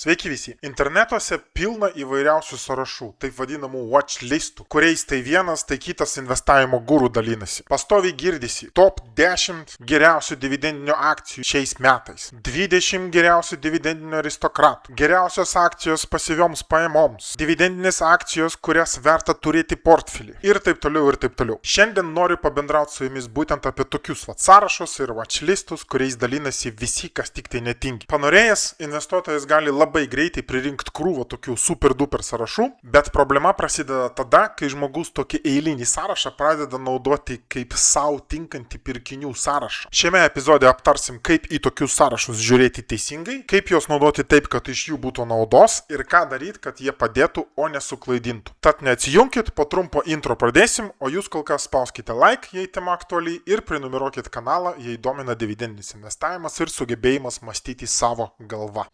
Sveiki visi. Internetuose pilna įvairiausių sąrašų, taip vadinamų watchlistų, kuriais tai vienas, tai kitas investavimo gurų dalinasi. Pastoviai girdisi top 10 geriausių dividendinių akcijų šiais metais, 20 geriausių dividendinių aristokratų, geriausios akcijos pasyvioms pajamoms, dividendinės akcijos, kurias verta turėti portfelį ir taip toliau ir taip toliau. Šiandien noriu pabendrauti su jumis būtent apie tokius sąrašus ir watchlistus, kuriais dalinasi visi, kas tik tai netingi. Panorėjęs, investuotojas gali labai greitai pririnkti krūvą tokių super duper sąrašų, bet problema prasideda tada, kai žmogus tokį eilinį sąrašą pradeda naudoti kaip savo tinkantį pirkinių sąrašą. Šiame epizode aptarsim, kaip į tokius sąrašus žiūrėti teisingai, kaip juos naudoti taip, kad iš jų būtų naudos ir ką daryti, kad jie padėtų, o nesuklaidintų. Tad neatsijunkit, po trumpo intro pradėsim, o jūs kol kas spauskite like, jei tema aktuali, ir prenumeruokit kanalą, jei domina dividendinis investavimas ir sugebėjimas mąstyti savo galva.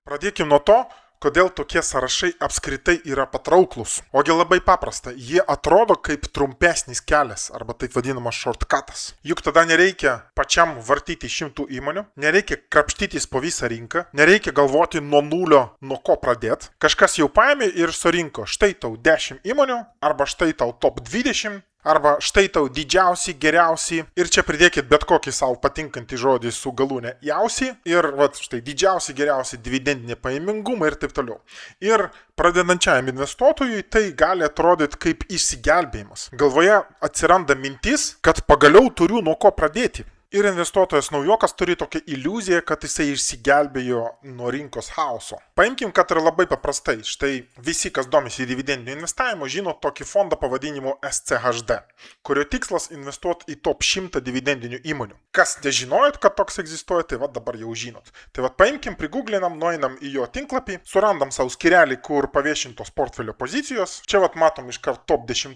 Pradėkime nuo to, kodėl tokie sąrašai apskritai yra patrauklus. Ogi labai paprasta, jie atrodo kaip trumpesnis kelias, arba taip vadinamas shortcutas. Juk tada nereikia pačiam vartyti 100 įmonių, nereikia krapštytis po visą rinką, nereikia galvoti nuo nulio, nuo ko pradėti. Kažkas jau paėmė ir surinko, štai tau 10 įmonių, arba štai tau top 20, arba štai tau didžiausi, geriausi, ir čia pridėkit bet kokį savo patinkantį žodį su galūne jausi, ir štai didžiausi, geriausi dividendinė pajamingumą ir taip toliau. Ir pradedančiajam investuotojui tai gali atrodyti kaip išsigelbėjimas. Galvoje atsiranda mintis, kad pagaliau turiu nuo ko pradėti. Ir investuotojas naujokas turi tokią iliuziją, kad jisai išsigelbėjo nuo rinkos chaoso. Paimkim, kad yra labai paprastai. Štai visi, kas domisi dividendiniu investavimu, žino tokį fondą pavadinimu SCHD, kurio tikslas investuoti į top 100 dividendinių įmonių. Kas nežinojot, kad toks egzistuoja, tai dabar jau žinot. Tai paimkim, priguglinam, nueinam į jo tinklapį, surandam savo skyrelį, kur paviešintos portfelio pozicijos. Čia matom iškart top 10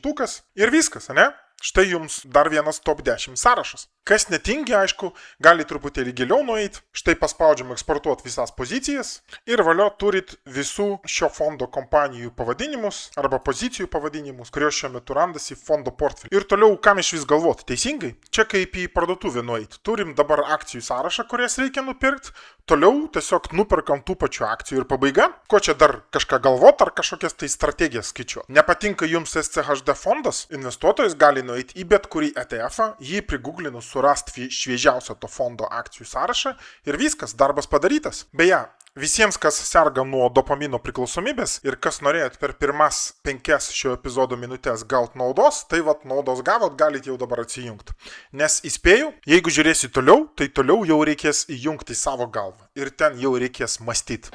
ir viskas, ne? Štai jums dar vienas top 10 sąrašas. Kas netingi, aišku, gali truputėlį giliau nueiti. Štai paspaudžiam eksportuoti visas pozicijas ir valio turit visų šio fondo kompanijų pavadinimus arba pozicijų pavadinimus, kurios šiuo metu randasi fondo portfelį. Ir toliau, kam iš vis galvoti? Teisingai? Čia kaip į parduotuvę nueiti. Turim dabar akcijų sąrašą, kurias reikia nupirkti. Toliau tiesiog nuperkam tų pačių akcijų ir pabaiga. Ko čia dar kažką galvoti ar kažkokias tai strategijas skaičiuoti? Nepatinka jums SCHD fondas? Investuotojas gali nueiti į bet kurį ETF-ą, jį priguglinus surasti šviežiausią to fondo akcijų sąrašą ir viskas, darbas padarytas. Beje, visiems, kas serga nuo dopamino priklausomybės ir kas norėjot per pirmas 5 šio epizodo minutės gauti naudos, tai naudos gavot, galite jau dabar atsijungti. Nes įspėju, jeigu žiūrėsi toliau, tai toliau jau reikės įjungti savo galvą ir ten jau reikės mąstyti.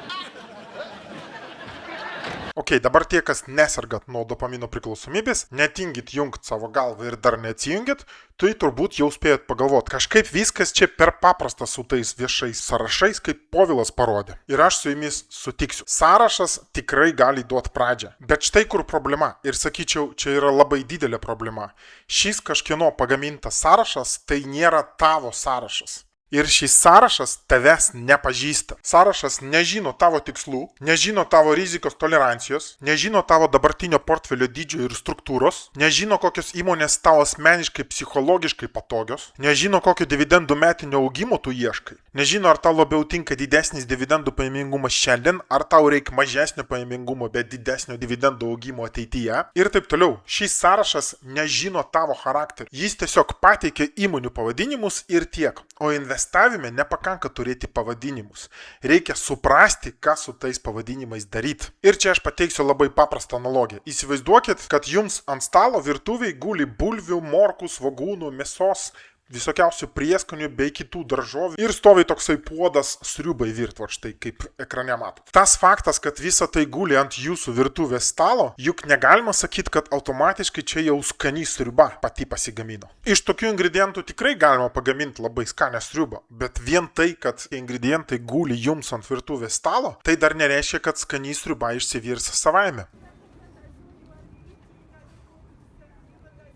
Ok, dabar tie, kas nesergat nuo dopamino priklausomybės, netingit jungti savo galvą ir dar neatsijungit, tai turbūt jau spėjot pagalvoti. Kažkaip viskas čia per paprasta su tais viešais sąrašais, kaip Povilas parodė. Ir aš su jumis sutiksiu. Sąrašas tikrai gali duoti pradžią. Bet štai kur problema. Ir sakyčiau, čia yra labai didelė problema. Šis kažkieno pagamintas sąrašas tai nėra tavo sąrašas. Ir šis sąrašas tavęs nepažįsta. Sąrašas nežino tavo tikslų, nežino tavo rizikos tolerancijos, nežino tavo dabartinio portfelio dydžio ir struktūros, nežino kokios įmonės tau asmeniškai psichologiškai patogios, nežino kokio dividendų metinio augimo tu ieškai, nežino ar tau labiau tinka didesnis dividendų pajamingumas šiandien, ar tau reikia mažesnio pajamingumo, bet didesnio dividendų augimo ateityje ir taip toliau. Šis sąrašas nežino tavo charakterį. Jis tiesiog pateikia įmonių pavadinimus ir tiek. O investavime nepakanka turėti pavadinimus. Reikia suprasti, ką su tais pavadinimais daryti. Ir čia aš pateiksiu labai paprastą analogiją. Įsivaizduokit, kad jums ant stalo virtuviai guli bulvių, morkų, svogūnų, mėsos, visokiausių prieskonių bei kitų daržovių ir stovi toksai puodas sriubai virt, štai kaip ekrane matot. Tas faktas, kad visa tai guli ant jūsų virtuvės stalo, juk negalima sakyti, kad automatiškai čia jau skani sriuba pati pasigamino. Iš tokių ingredientų tikrai galima pagaminti labai skanę sriubą, bet vien tai, kad ingredientai guli jums ant virtuvės stalo, tai dar nereiškia, kad skani sriuba išsivirs savaime.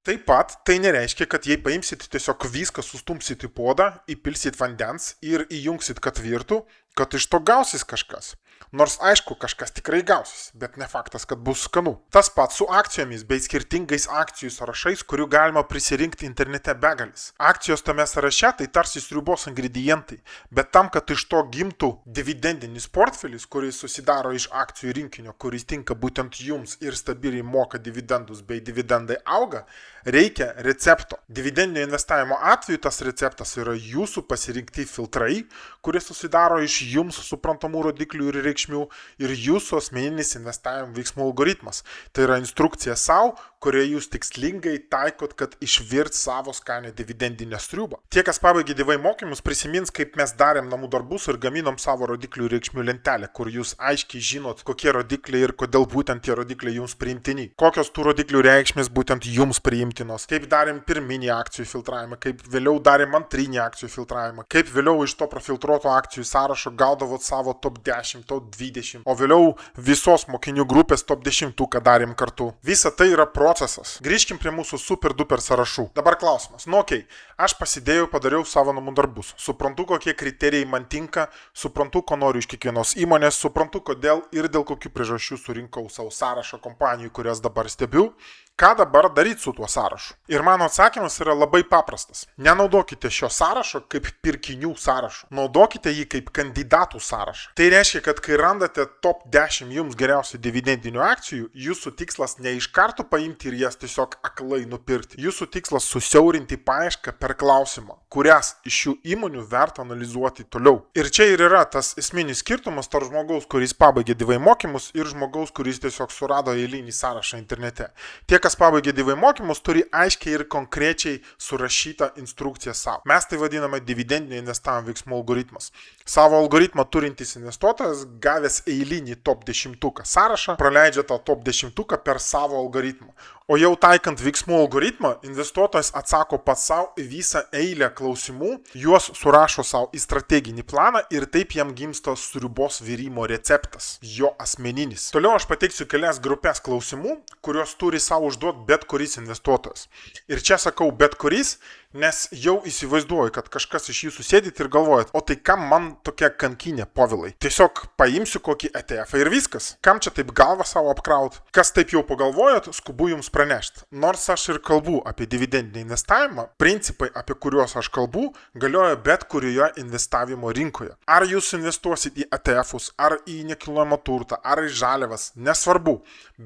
Taip pat tai nereiškia, kad jei paimsit tiesiog viską sustumsit į puodą, įpilsit vandens ir įjungsit, kad virtų, kad iš to gausis kažkas. Nors aišku, kažkas tikrai gausis, bet ne faktas, kad bus skanu. Tas pats su akcijomis bei skirtingais akcijų sąrašais, kurių galima prisirinkti internete begalis. Akcijos tame sąraše tai tarsi sriubos ingredientai, bet tam, kad iš to gimtų dividendinis portfelis, kuris susidaro iš akcijų rinkinio, kuris tinka būtent jums ir stabiliai moka dividendus bei dividendai auga, reikia recepto. Dividendinio investavimo atveju tas receptas yra jūsų pasirinkti filtrai, kurie susidaro iš jums suprantamų rodiklių ir reikšmių ir jūsų asmeninis investavimo veiksmų algoritmas. Tai yra instrukcija savo, kurioje jūs tikslingai taikot, kad išvirt savo skanę dividendinę sriubą. Tie, kas pabaigė DV mokymus, prisimins, kaip mes darėm namų darbus ir gaminom savo rodiklių ir reikšmių lentelę, kur jūs aiškiai žinot, kokie rodikliai ir kodėl būtent tie rodikliai jums priimtini. Kokios tų rodiklių reikšmės būtent jums priimtinos. Kaip darėm pirminį akcijų filtravimą, kaip vėliau darėm antrinį akcijų filtravimą, kaip vėliau iš to profiltruoto akcijų sąrašo gaudavot savo top 10, top 20, o vėliau visos mokinių grupės top 10 darėm kartu. Visa tai yra procesas. Grįžkim prie mūsų super duper sąrašų. Dabar klausimas. Nu okei, aš pasidėjau, padariau savo namų darbus. Suprantu, kokie kriterijai man tinka, suprantu, ko noriu iš kiekvienos įmonės, suprantu, kodėl ir dėl kokių priežasčių surinkau savo sąrašą kompanijų, kurias dabar stebiu. Ką dabar daryti su tuo sąrašu? Ir mano atsakymas yra labai paprastas. Nenaudokite šio sąrašo kaip pirkinių sąrašo. Naudokite jį kaip kandidatų sąrašą. Tai reiškia, kad kai randate top 10 jums geriausių dividendinių akcijų, jūsų tikslas ne iš karto paimti ir jas tiesiog aklai nupirkti. Jūsų tikslas susiaurinti paiešką per klausimą, kurias iš šių įmonių verta analizuoti toliau. Ir čia ir yra tas esminis skirtumas tarp žmogaus, kuris pabaigė DV mokymus ir žmogaus, kuris tiesiog surado eilinį sąrašą internete. Tie, kas pabaigė DV mokymus, turi aiškiai ir konkrečiai surašytą instrukciją savo. Mes tai vadiname dividendinio investavimo veiksmų algoritmas. Savo algoritmą turintis investuotojas, gavęs eilinį top 10 sąrašą, praleidžia tą top 10 per savo algoritmą. O jau taikant veiksmų algoritmą, investuotojas atsako pats savo į visą eilę klausimų, juos surašo savo į strateginį planą ir taip jam gimsta sriubos virimo receptas, jo asmeninis. Toliau aš pateiksiu kelias grupės klausimų, kuriuos turi savo užduoti bet kuris investuotojas. Ir čia sakau bet kuris, nes jau įsivaizduoju, kad kažkas iš jūsų sėdit ir galvojat, o tai kam man tokia kankinė, Povilai? Tiesiog paimsiu kokį ETF ir viskas. Kam čia taip galvą savo apkraut? Kas taip jau pagalvojat, skubu jums pranešti. Nors aš ir kalbu apie dividendinį investavimą, principai, apie kuriuos aš kalbu, galioja bet kurioje investavimo rinkoje. Ar jūs investuosit į ETF'us, ar į nekilnojamą turtą, ar į žaliavas, nesvarbu.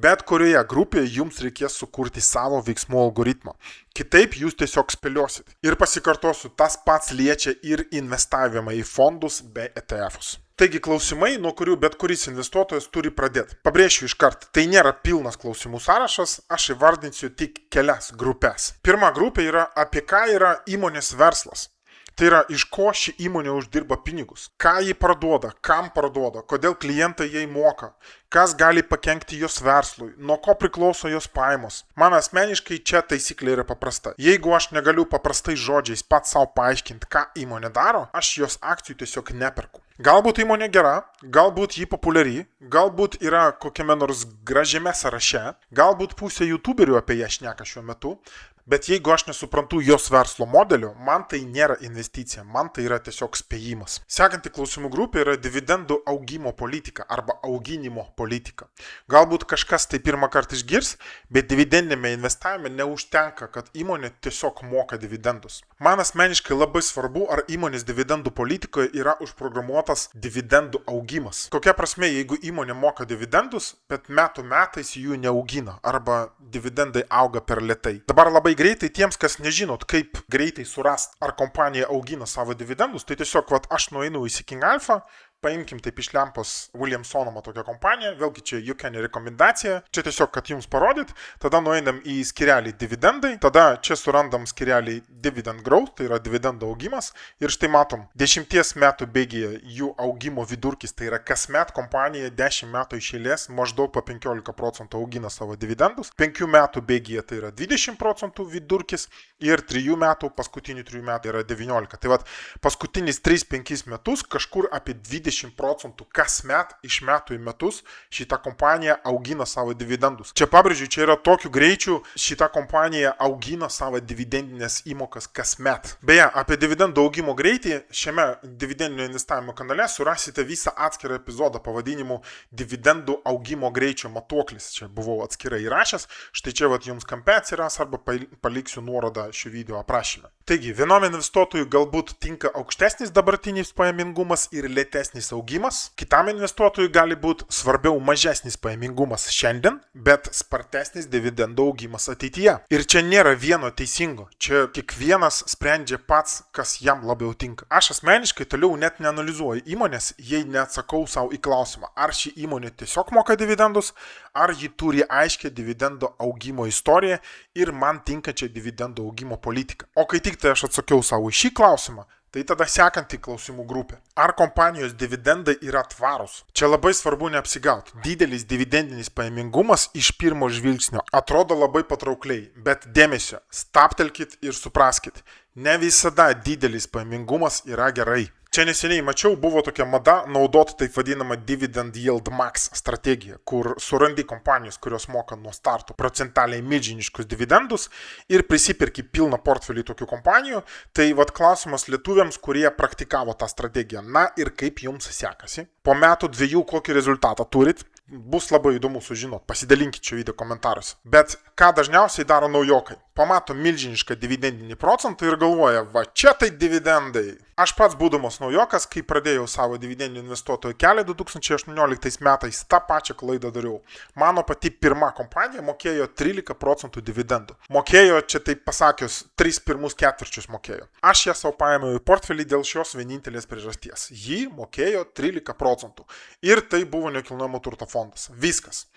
Bet kurioje grupėje jums reikės sukurti savo veiksmų algoritmą. Kitaip jūs tiesiog spėliosit. Ir pasikartosiu, tas pats liečia ir investavimą į fondus bei ETF'us. Taigi klausimai, nuo kurių bet kuris investuotojas turi pradėti. Pabrėšiu iškart, tai nėra pilnas klausimų sąrašas, aš įvardinsiu tik kelias grupės. Pirma grupė yra, apie ką yra įmonės verslas. Tai yra, iš ko ši įmonė uždirba pinigus, ką ji parduoda, kam parduoda, kodėl klientai jai moka, kas gali pakenkti jos verslui, nuo ko priklauso jos pajamos. Man asmeniškai čia taisyklė yra paprasta. Jeigu aš negaliu paprastai žodžiais pats savo paaiškinti, ką įmonė daro, aš jos akcijų tiesiog neperku. Galbūt įmonė gera, galbūt ji populiari, galbūt yra kokiame nors gražiame sąraše, galbūt pusė youtuberių apie ją šneka šiuo metu, bet jeigu aš nesuprantu jos verslo modelio, man tai nėra investicija, man tai yra tiesiog spėjimas. Sekanti klausimų grupė yra dividendų augimo politika arba auginimo politika. Galbūt kažkas tai pirmą kartą išgirs, bet dividendinėme investavime neužtenka, kad įmonė tiesiog moka dividendus. Man asmeniškai labai svarbu, ar įmonės dividendų politikoje yra užprogramuotas dividendų augimas. Kokia prasme, jeigu įmonė moka dividendus, bet metų metais jų neaugina arba dividendai auga per lėtai. Dabar labai greitai tiems, kas nežinot, kaip greitai surast, ar kompanija augina savo dividendus, tai tiesiog aš nueinu į Seeking Alpha, paimkim taip iš lempos Williamsono tokią kompaniją, vėlgi čia jokia nerekomendacija, čia tiesiog, kad jums parodyt, tada nueinam į skirelį dividendai, tada čia surandam skirelį dividend growth, tai yra dividendų augimas, ir štai matom, 10 metų bėgyje jų augimo vidurkis, tai yra kasmet kompanija 10 metų iš eilės maždaug po 15% augina savo dividendus, 5 metų bėgyje tai yra 20% vidurkis ir 3 metų, paskutinių 3 metų yra 19. Tai paskutinis 3-5 metus kažkur apie 20 20% kasmet iš metų į metus šitą kompaniją augina savo dividendus. Čia pabrėžiu, čia yra tokiu greičiu, šitą kompaniją augina savo dividendinės įmokas kasmet. Beje, apie dividendų augimo greitį šiame dividendinio investavimo kanale surasite visą atskirą epizodą pavadinimu dividendų augimo greičio matuoklis. Čia buvau atskirai įrašęs, štai čia jums kampe atsiras arba paliksiu nuorodą šio video aprašyme. Taigi, vienom investuotojui galbūt tinka aukštesnis dabartinis pajamingumas ir lėtesnis augimas, kitam investuotojui gali būti svarbiau mažesnis pajamingumas šiandien, bet spartesnis dividendų augimas ateityje. Ir čia nėra vieno teisingo, čia kiekvienas sprendžia pats, kas jam labiau tinka. Aš asmeniškai toliau net neanalizuoju įmonės, jei neatsakau savo į klausimą, ar ši įmonė tiesiog moka dividendus, ar ji turi aiškę dividendo augimo istoriją ir man tinkančią dividendo augimo politiką. O kai tik tai aš atsakiau savo į šį klausimą, tai tada sekanti klausimų grupė. Ar kompanijos dividendai yra tvarūs? Čia labai svarbu neapsigauti. Didelis dividendinis pajamingumas iš pirmo žvilgsnio atrodo labai patraukliai, bet dėmesio, stabtelkit ir supraskit. Ne visada didelis pajamingumas yra gerai. Čia neseniai mačiau, buvo tokia mada naudoti taip vadinamą dividend yield max strategiją, kur surandi kompanijos, kurios moka nuo starto procentaliai milžiniškus dividendus ir prisipirki pilną portfelį tokių kompanijų. Tai klausimas lietuviams, kurie praktikavo tą strategiją. Na ir kaip jums sekasi? Po metų dviejų kokį rezultatą turit? Bus labai įdomu sužinoti, pasidalinkit šio video komentaruose. Bet ką dažniausiai daro naujokai? Pamato milžinišką dividendinį procentą ir galvoja, va čia tai dividendai. Aš pats būdamas naujokas, kai pradėjau savo dividendinį investuotojo kelią 2018 metais, tą pačią klaidą dariau. Mano pati pirma kompanija mokėjo 13% dividendų. Mokėjo, čia taip pasakius, 3 pirmus ketvirčius mokėjo. Aš ją savo paėmiau į portfelį dėl šios vienintelės priežasties. Ji mokėjo 13%. Ir tai buvo nekilnojamo turto fondas. Viskas.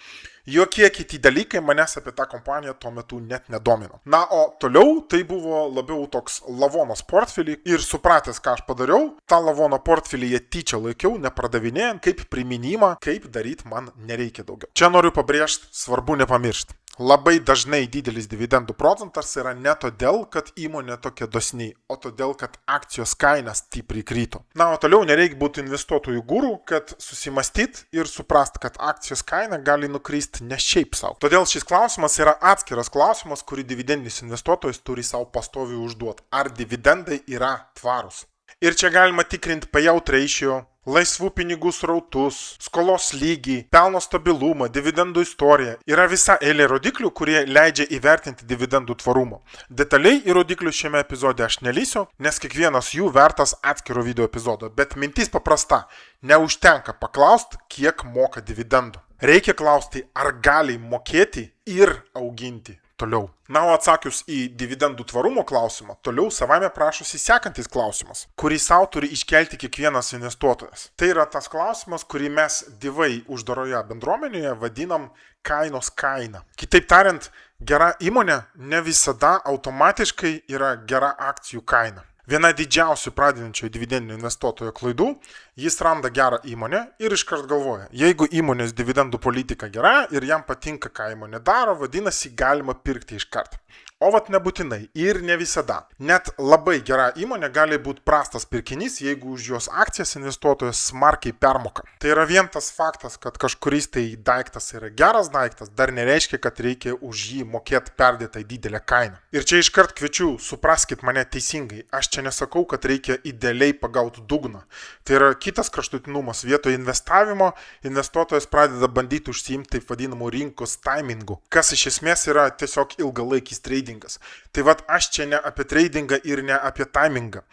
Jokie kiti dalykai manęs apie tą kompaniją tuo metu net nedomino. Na, o toliau tai buvo labiau toks lavonas portfelį ir supratęs, ką aš padariau, tą lavono portfelį jie tyčia laikiau, nepardavinėjant, kaip priminimą, kaip daryti man nereikia daugiau. Čia noriu pabrėžti, svarbu nepamiršti. Labai dažnai didelis dividendų procentas yra ne todėl, kad įmonė tokia dosni, o todėl, kad akcijos kaina stipriai krito. Na, o toliau nereikia būti investuotojų guru, kad susimąstyt ir suprast, kad akcijos kaina gali nukristi ne šiaip savo. Todėl šis klausimas yra atskiras klausimas, kurį dividendinis investuotojas turi savo pastoviai užduoti. Ar dividendai yra tvarūs? Ir čia galima tikrinti payout ratio, laisvų pinigų srautus, skolos lygį, pelno stabilumą, dividendų istoriją. Yra visa eilė rodiklių, kurie leidžia įvertinti dividendų tvarumą. Detaliai į rodiklius šiame epizode aš nelysiu, nes kiekvienas jų vertas atskiro video epizodo. Bet mintis paprasta. Neužtenka paklausti, kiek moka dividendų. Reikia klausti, ar gali mokėti ir auginti toliau. Na, o atsakius į dividendų tvarumo klausimą, toliau savame prašosi sekantis klausimas, kurį savo turi iškelti kiekvienas investuotojas. Tai yra tas klausimas, kurį mes divai uždaroje bendruomenėje vadinam kainos kaina. Kitaip tariant, gera įmonė ne visada automatiškai yra gera akcijų kaina. Viena didžiausių pradedančio dividendinio investuotojo klaidų, jis randa gerą įmonę ir iškart galvoja, jeigu įmonės dividendų politika gera ir jam patinka, ką įmonė daro, vadinasi, galima pirkti iškart. O vat nebūtinai ir ne visada. Net labai gera įmonė gali būti prastas pirkinys, jeigu už jos akcijas investuotojas smarkiai permoka. Tai yra vien tas faktas, kad kažkuris tai daiktas yra geras daiktas, dar nereiškia, kad reikia už jį mokėti perdėtai didelę kainą. Ir čia iškart kviečiu, supraskit mane teisingai, aš čia nesakau, kad reikia idealiai pagauti dugną. Tai yra kitas kraštutinumas. Vietoj investavimo investuotojas pradeda bandyti užsiimti taip vadinamų rinkos timingu, kas iš esmės yra tiesiog ilgalaikis tradingas. Tai vat aš čia ne apie tradingą ir ne apie timingą,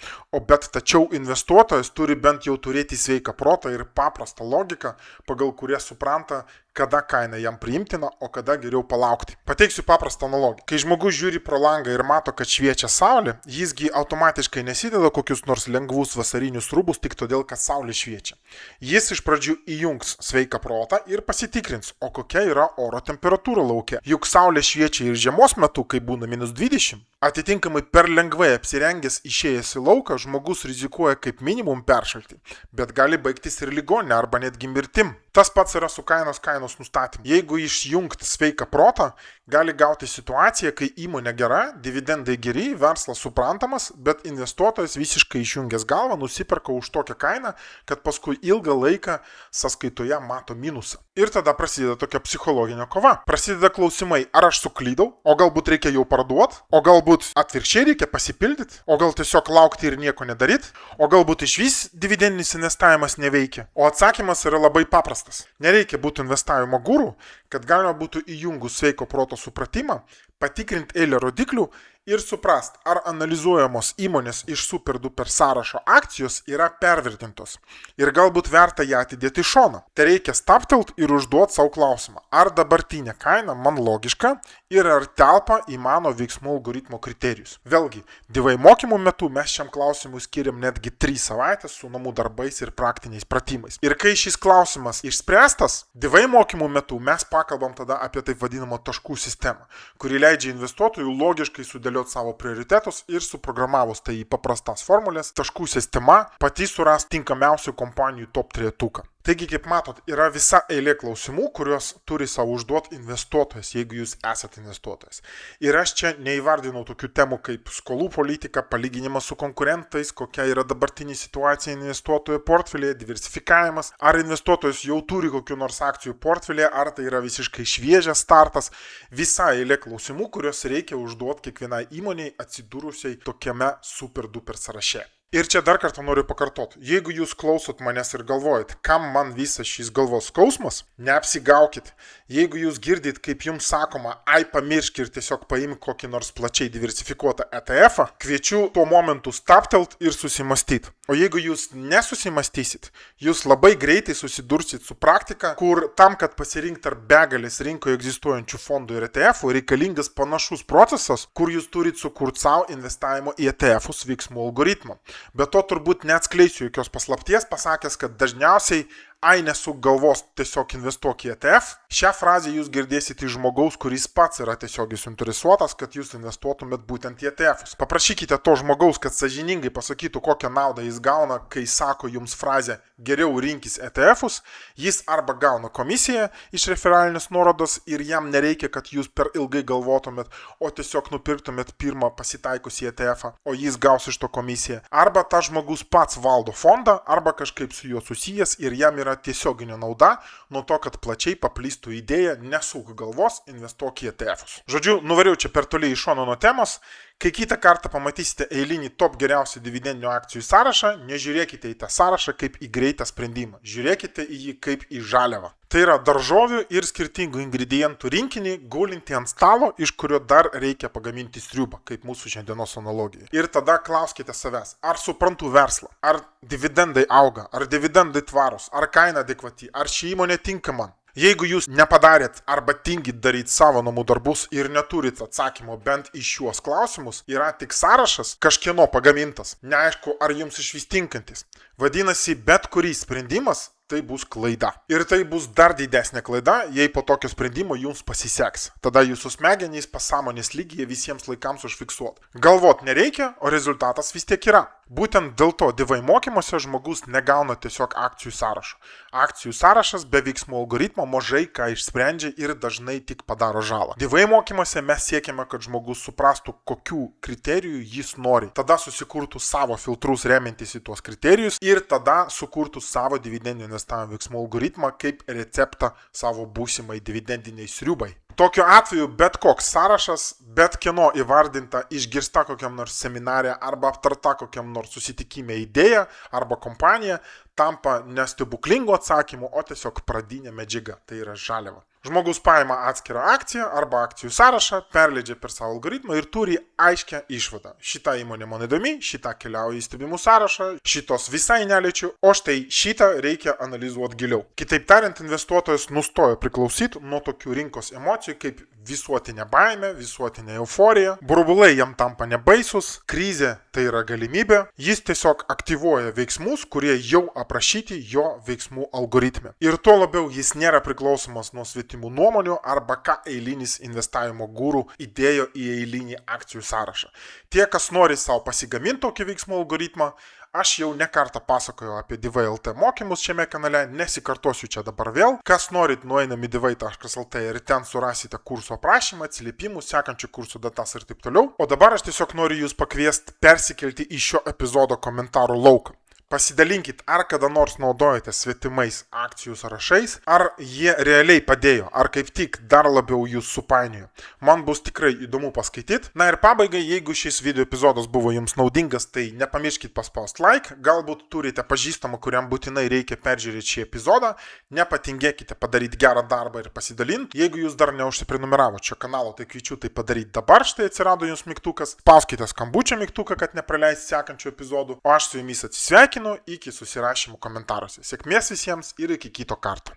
tačiau investuotojas turi bent jau turėti sveiką protą ir paprastą logiką, pagal kurią supranta, kada kaina jam priimtina, o kada geriau palaukti. Pateiksiu paprastą analogiją. Kai žmogus žiūri pro langą ir mato, kad šviečia saulė, jisgi automatiškai nesideda kokius nors lengvus vasarinius rūbus tik todėl, kad saulė šviečia. Jis iš pradžių įjungs sveiką protą ir pasitikrins, o kokia yra oro temperatūra lauke. Juk saulė šviečia ir žiemos metu, kai būna -20. Atitinkamai per lengvai apsirengęs išėjęs į lauką, žmogus rizikuoja kaip minimum peršalti, bet gali baigtis ir ligoninė arba netgi mirtim. Tas pats yra su kainos nustatymu. Jeigu išjungti sveiką protą, gali gauti situaciją, kai įmonė gera, dividendai geri, verslas suprantamas, bet investuotojas visiškai išjungęs galvą nusiperka už tokią kainą, kad paskui ilgą laiką sąskaitoje mato minusą. Ir tada prasideda tokia psichologinė kova. Prasideda klausimai, ar aš suklydau, o galbūt reikia jau parduoti, o galbūt atvirkščiai reikia pasipildyti, o gal tiesiog laukti ir nieko nedaryti, o galbūt iš vis dividendinis investavimas neveikia. O atsakymas yra labai paprastas. Nereikia būti investavimo guru, kad galima būtų įjungus sveiko proto supratimą, patikrinti eilę rodiklių ir suprast, ar analizuojamos įmonės iš super duper sąrašo akcijos yra pervertintos. Ir galbūt verta ją atidėti į šoną. Tai reikia stabtelt ir užduoti savo klausimą, ar dabartinė kaina man logiška ir ar telpa į mano veiksmų algoritmo kriterijus. Vėlgi, DVI mokymų metu mes šiam klausimui skiriam netgi 3 savaitės su namų darbais ir praktiniais pratimais. Ir kai šis klausimas išspręstas, DVI mokymų metu mes pakalbam tada apie taip vadinamą taškų sistemą, kuri leidžia investuotojui logiškai sudėlioti savo prioritetus ir suprogramavus tai į paprastas formulės, taškų sistema pati suras tinkamiausių kompanijų top 3. Taigi, kaip matot, yra visa eilė klausimų, kuriuos turi savo užduoti investuotojas, jeigu jūs esate investuotojas. Ir aš čia neįvardinau tokių temų kaip skolų politika, palyginimas su konkurentais, kokia yra dabartinė situacija investuotojo portfelėje, diversifikavimas, ar investuotojas jau turi kokių nors akcijų portfelėje, ar tai yra visiškai šviežias startas. Visa eilė klausimų, kuriuos reikia užduoti kiekvienai įmoniai atsidūrusiai tokiame super duper sąraše. Ir čia dar kartą noriu pakartoti, jeigu jūs klausot manęs ir galvojat, kam man visas šis galvos skausmas, neapsigaukit. Jeigu jūs girdit, kaip jums sakoma, ai pamiršk ir tiesiog paimk kokį nors plačiai diversifikuotą ETF-ą, kviečiu tuo momentu stabtelt ir susimastyti. O jeigu jūs nesusimastysit, jūs labai greitai susidursit su praktika, kur tam, kad pasirinkti tarp begalės rinkoje egzistuojančių fondų ir ETF-ų, reikalingas panašus procesas, kur jūs turit sukurti savo investavimo į ETF-us veiksmų algoritmą. Bet to turbūt neatskleisiu jokios paslapties, pasakęs, kad dažniausiai ai nesuk galvos tiesiog investuok į ETF. Šią frazę jūs girdėsite iš žmogaus, kuris pats yra tiesiogiai suinteresuotas, kad jūs investuotumėt būtent į ETF'us. Paprašykite to žmogaus, kad sąžiningai pasakytų, kokią naudą jis gauna, kai sako jums frazę geriau rinkis ETF'us. Jis arba gauna komisiją iš referalinės nuorodos ir jam nereikia, kad jūs per ilgai galvotumėt, o tiesiog nupirktumėt pirmą pasitaikusį ETF'ą, o jis gaus iš to komisiją. Arba tas žmogus pats valdo fondą, arba kažkaip su juo susijęs ir jam yra tiesioginė nauda nuo to, kad plačiai paplistų idėja nesuk galvos, investuok į ETF'us. Žodžiu, nuvariau čia per toli į šoną nuo temos. Kai kitą kartą pamatysite eilinį top geriausių dividendinių akcijų sąrašą, nežiūrėkite į tą sąrašą kaip į greitą sprendimą. Žiūrėkite į jį kaip į žaliavą. Tai yra daržovių ir skirtingų ingredientų rinkinį gulinti ant stalo, iš kurio dar reikia pagaminti sriubą, kaip mūsų šiandienos analogija. Ir tada klauskite savęs, ar suprantu verslą, ar dividendai auga, ar dividendai tvarus, ar kaina adekvati, ar ši įmonė tinka man. Jeigu jūs nepadarėt arba tingit daryti savo namų darbus ir neturit atsakymo bent į šiuos klausimus, yra tik sąrašas kažkieno pagamintas, neaišku ar jums išvis tinkantis. Vadinasi, bet kuris sprendimas tai bus klaida. Ir tai bus dar didesnė klaida, jei po tokio sprendimo jums pasiseks. Tada jūsų smegenys pasąmonės lygyje visiems laikams užfiksuot. Galvot nereikia, o rezultatas vis tiek yra. Būtent dėl to DVI mokymuose žmogus negauna tiesiog akcijų sąrašo. Akcijų sąrašas be veiksmų algoritmo mažai ką išsprendžia ir dažnai tik padaro žalą. DVI mokymuose mes siekiame, kad žmogus suprastų, kokių kriterijų jis nori. Tada susikurtų savo filtrus remiantis į tuos kriterijus ir tada sukurtų savo dividendinio investavimo veiksmų algoritmą kaip receptą savo būsimai dividendiniai sriubai. Tokiu atveju bet koks sąrašas, bet kieno įvardinta, išgirsta kokiam nors seminare arba aptarta kokiam nors susitikime idėja arba kompanija tampa ne stebuklingu atsakymu, o tiesiog pradinė medžiaga, tai yra žaliava. Žmogus paima atskirą akciją arba akcijų sąrašą, perleidžia per savo algoritmą ir turi aiškę išvadą. Šita įmonė man įdomi, šita keliauja į stebimų sąrašą, šitos visai neliečiu, o štai šitą reikia analizuoti giliau. Kitaip tariant, investuotojas nustoja priklausyti nuo tokių rinkos emocijų kaip visuotinė baimė, visuotinė euforija, burbulai jam tampa nebaisus, krizė tai yra galimybė, jis tiesiog aktyvuoja veiksmus, kurie jau aprašyti jo veiksmų algoritme. Ir tuo labiau jis nėra priklausomas nuo svetimų nuomonių arba ką eilinis investavimo guru įdėjo į eilinį akcijų sąrašą. Tie, kas nori savo pasigaminti tokį veiksmų algoritmą, Aš jau ne kartą pasakojau apie DVLT mokymus šiame kanale, nesikartosiu čia dabar vėl. Kas norit, nueinam į divai.lt ir ten surasite kurso aprašymą, atsiliepimus, sekančių kursų datas ir taip toliau. O dabar aš tiesiog noriu jūs pakviesti persikelti į šio epizodo komentarų lauką. Pasidalinkit, ar kada nors naudojate svetimais akcijų sąrašais, ar jie realiai padėjo, ar kaip tik dar labiau jūs supainiojo. Man bus tikrai įdomu paskaityti. Na ir pabaigai, jeigu šis video epizodas buvo jums naudingas, tai nepamirškit paspausti like, galbūt turite pažįstamą, kuriam būtinai reikia peržiūrėti šį epizodą, nepatingėkite padaryti gerą darbą ir pasidalinti. Jeigu jūs dar neužsiprenumeravote šio kanalo, tai kviečiu tai padaryti dabar, štai atsirado jums mygtukas, spauskite skambučio mygtuką, kad nepraleisti sekančių epizodų, o aš su jumis atsisveikinu. Iki susirašymų komentaruose. Sėkmės visiems ir iki kito karto.